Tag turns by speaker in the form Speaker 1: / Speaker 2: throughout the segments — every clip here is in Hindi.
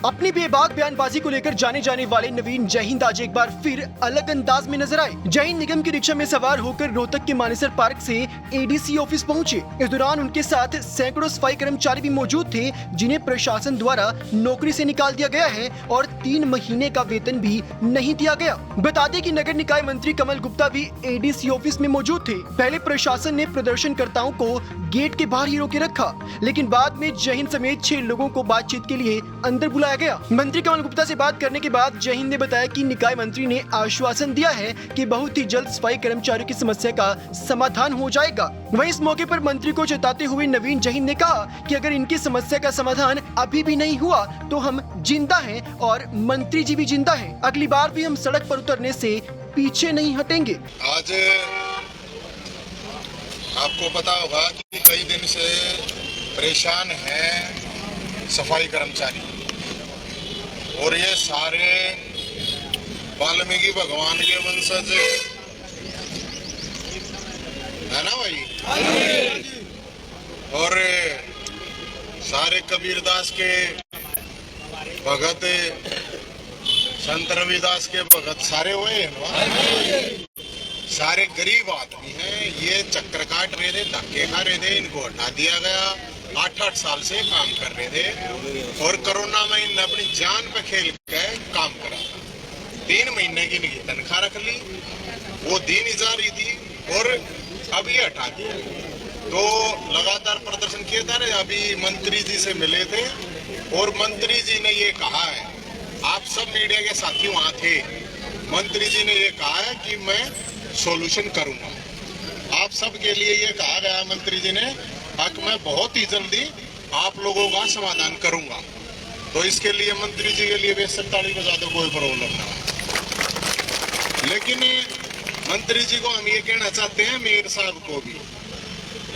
Speaker 1: अपनी बेबाक बयानबाजी को लेकर जाने जाने वाले नवीन जयहिंद आज एक बार फिर अलग अंदाज में नजर आए। जयहिंद निगम की रिक्शा में सवार होकर रोहतक के मानेसर पार्क से एडीसी ऑफिस पहुंचे। इस दौरान उनके साथ सैकड़ों सफाई कर्मचारी भी मौजूद थे, जिन्हें प्रशासन द्वारा नौकरी से निकाल दिया गया है और 3 महीने का वेतन भी नहीं दिया गया। बता दें कि नगर निकाय मंत्री कमल गुप्ता भी एडीसी ऑफिस में मौजूद थे। पहले प्रशासन ने प्रदर्शनकर्ताओं को गेट के बाहर ही रोके रखा, लेकिन बाद में जयहिंद समेत 6 लोगों को बातचीत के लिए अंदर बुलाया गया। मंत्री कमल गुप्ता से बात करने के बाद जयहिंद ने बताया कि निकाय मंत्री ने आश्वासन दिया है कि बहुत ही जल्द सफाई कर्मचारियों की समस्या का समाधान हो जाएगा। वहीं इस मौके पर मंत्री को चेताते हुए नवीन जयहिंद ने कहा कि अगर इनकी समस्या का समाधान अभी भी नहीं हुआ तो हम जिंदा हैं और मंत्री जी भी जिंदा हैं। अगली बार भी हम सड़क पर उतरने से पीछे नहीं हटेंगे।
Speaker 2: आज आपको पता होगा कि कई दिन से परेशान हैं सफाई कर्मचारी, और ये सारे वाल्मीकि भगवान के वंशज है ना भाई, और सारे कबीरदास के भगत, संत रविदास के भगत सारे हुए हैं। सारे गरीब आदमी हैं, ये चक्कर काट रहे थे, धक्के खा रहे थे, इनको हटा दिया गया। 8-8 साल से काम कर रहे थे और कोरोना में इन्होंने अपनी जान पे खेल के काम करा। 3 महीने की इनकी तनख्वाह रख ली, वो दी नहीं जा रही थी और अब ये हटा दिया। तो लगातार प्रदर्शन किए जा रहे। अभी मंत्री जी से मिले थे और मंत्री जी ने ये कहा है, आप सब मीडिया के साथी वहां थे, मंत्री जी ने ये कहा है कि मैं सॉल्यूशन करूंगा। आप सब के लिए ये कहा गया मंत्री जी ने कि मैं बहुत ही जल्दी आप लोगों का समाधान करूंगा। तो इसके लिए मंत्री जी के लिए बेशक ताली बजा दो, कोई प्रॉब्लम ना। लेकिन मंत्री जी को हम ये कहना चाहते हैं, मेयर साहब को भी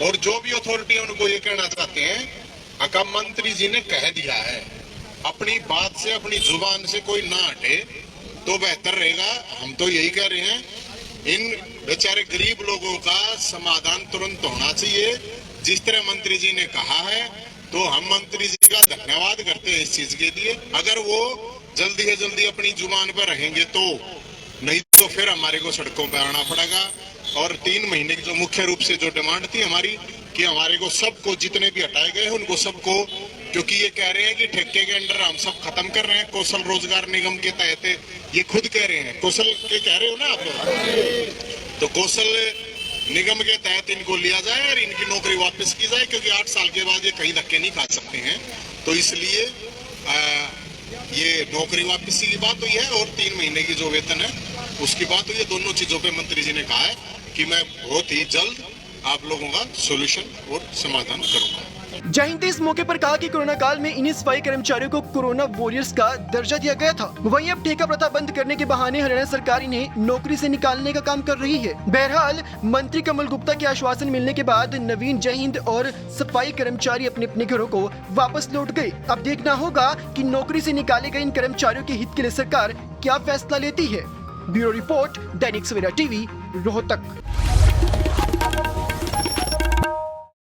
Speaker 2: और जो भी अथॉरिटी उनको ये कहना चाहते हैं, अगर मंत्री जी ने कह दिया है, अपनी बात से अपनी जुबान से कोई ना हटे तो बेहतर रहेगा। हम तो यही कह रहे हैं, इन बेचारे गरीब लोगों का समाधान तुरंत होना चाहिए जिस तरह मंत्री जी ने कहा है। तो हम मंत्री जी का धन्यवाद करते हैं इस चीज के लिए। अगर वो जल्दी से जल्दी अपनी जुबान पर रहेंगे तो, नहीं तो फिर हमारे को सड़कों पर आना पड़ेगा। और 3 महीने की जो मुख्य रूप से जो डिमांड थी हमारी कि हमारे को सबको, जितने भी हटाए गए हैं उनको सबको, क्योंकि ये कह रहे हैं कि ठेके के अंडर हम सब खत्म कर रहे हैं, कौशल रोजगार निगम के तहत ये खुद कह रहे हैं, कौशल के कह रहे हो ना आप, तो कौशल निगम के तहत इनको लिया जाए और इनकी नौकरी वापस की जाए, क्योंकि 8 साल के बाद ये कहीं धक्के नहीं खा सकते हैं। तो इसलिए ये नौकरी वापसी की बात हुई है और 3 महीने की जो वेतन है उसकी बात हुई है। दोनों चीजों पे मंत्री जी ने कहा है कि मैं बहुत ही जल्द आप लोगों का सोल्यूशन और समाधान करूंगा।
Speaker 1: जयहिंद ने इस मौके पर कहा कि कोरोना काल में इन्हीं सफाई कर्मचारियों को कोरोना वॉरियर्स का दर्जा दिया गया था। वहीं अब ठेका प्रथा बंद करने के बहाने हरियाणा सरकार इन्हें नौकरी से निकालने का काम कर रही है। बहरहाल मंत्री कमल गुप्ता के आश्वासन मिलने के बाद नवीन जयहिंद और सफाई कर्मचारी अपने अपने घरों को वापस लौट गए। अब देखना होगा कि नौकरी से निकाले गए इन कर्मचारियों के हित के लिए सरकार क्या फैसला लेती है। Bureau report, Dainik Savera TV, Rohtak.